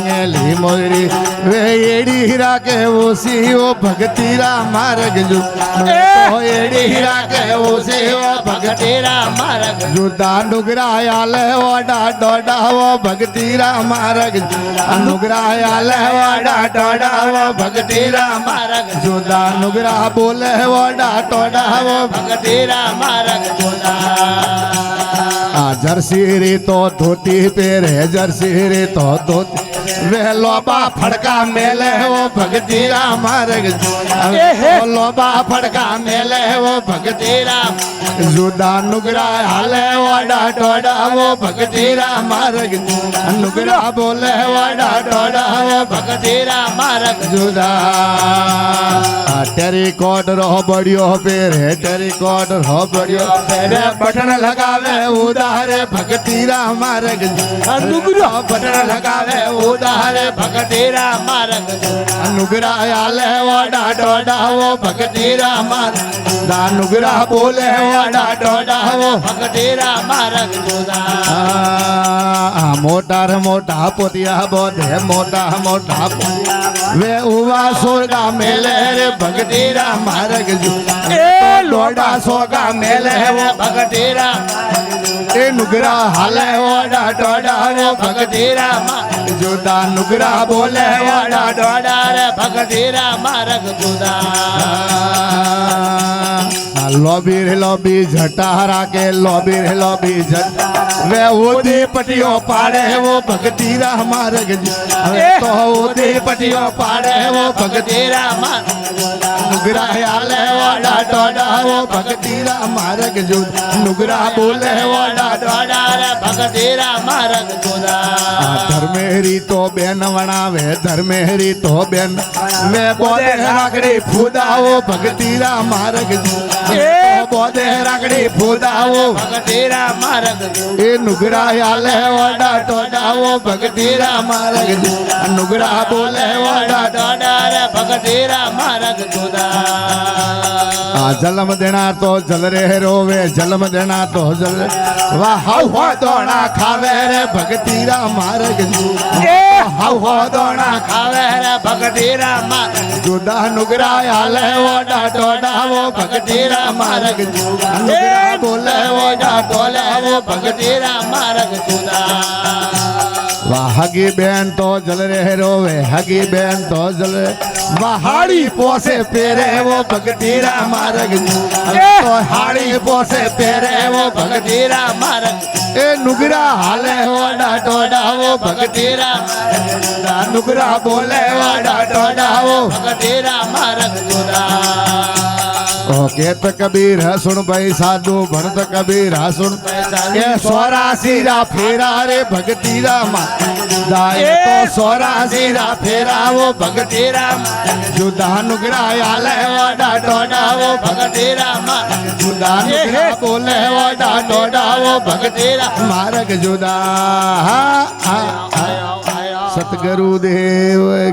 रंगेली मोरी वे एड़ी राखे ओसी ओ भगतीरा मार्ग जू तो एड़ी राखे ओसी ओ भगतीरा मार्ग जुदा नुगरायाल ओडा डोडा वो भगतीरा मार्ग नुगरायाल ओडा डोडा वो भगतीरा मार्ग जुदा नुगरा बोले ओडा टोडा वो भगतीरा मार्ग जुदा जर्सी रे तो धोती पेरे जर्सी रे तो धोती वे लोबा फड़का मेले वो भगतीरा मार्ग लोबा फड़का मेले वो भगतीरा जुदा नुगरा हाले वाडा टोडा वो भगतीरा मार्ग नुगरा बोले वाडा टोडा वो भगतीरा मार्ग जुदा टेरी कोट रो बड़ियो पेरे टेरी कोट रो बड़ियो पेरे बटन लगावे उदारे भगतीरा मार्ग नुगरा बटन लगावे उदारे भगतीरा मार्ग नुगरा आले वाडा टोडा वो भगतीरा मार्ग नुगरा बोले वाडा टोडा वो भगतीरा मार्ग जुदा मोटा रे मोटा पोतिया बोधे मोटा मोटा वे उवा सोगा मेले रे भगतीरा मार्ग जुदा लोडा सोगा मेले वो भगतीरा ए नुगरा हाले वाडा टोडा रे भगतीरा मार्ग जुदा नुगरा बोले वाडा टोडा रे भगतीरा मार्ग जुदा लॉबी रे लॉबी झटारा के लॉबी रे लॉबी झटा वे ओदी पटियो पाड़े वो भगतीरा मार्ग तो ओदी पटियो पाड़े वो भगतीरा मार्ग नुगरा आले वाडा टोडा वो भगतीरा मार्ग जुदा नुगरा बोले वाडा टोडा रे भगतीरा मार्ग जुदा धर्मेरी तो बेन वणावे धर्मेरी तो बेन वे बोले रागड़ी फूदा वो भगतीरा मार्ग बोधे रागड़ी फूदा वो भगतीरा मार्ग ए नुगरा आले वाडा टोडा वो भगतीरा मार्ग नुगरा बोले वाडा टोडा रे भगतीरा मार्ग जुदा जलम देना तो जल रे रोवे जलम देना तो जल वाह हो दोना खावे रे भगतीरा मार्ग हो दोना खावे रे भगतीरा मार्ग जुदा नुगरा आले वाडा टोडा वो भगतीरा मार्ग नुगरा बोले वाडा टोला वो भगतीरा मार्ग जुदा हगी बेन तो जल रे रोवे हगी बेन तो जल हाड़ी पोसे पेरे वो भगतीरा मार्ग तो हाड़ी पोसे पेरे वो भगतीरा मार्ग ए नुगरा हाले वाडा टोडा वो भगतीरा नुगरा बोले वाडा टोडा वो भगतीरा मार्ग जुदा केत कबीर सुन भाई साधु भरत कबीर सुन ये सोरा सीरा फेरा रे भगतीरा दाए तो सोरा सीरा फेरा वो भगतीरा जुदा नुगरा आले वाडा टोडा वो भगतीरा जुदा नुगरा बोले वाडा टोडा वो भगतीरा मार्ग जुदा सतगुरु देव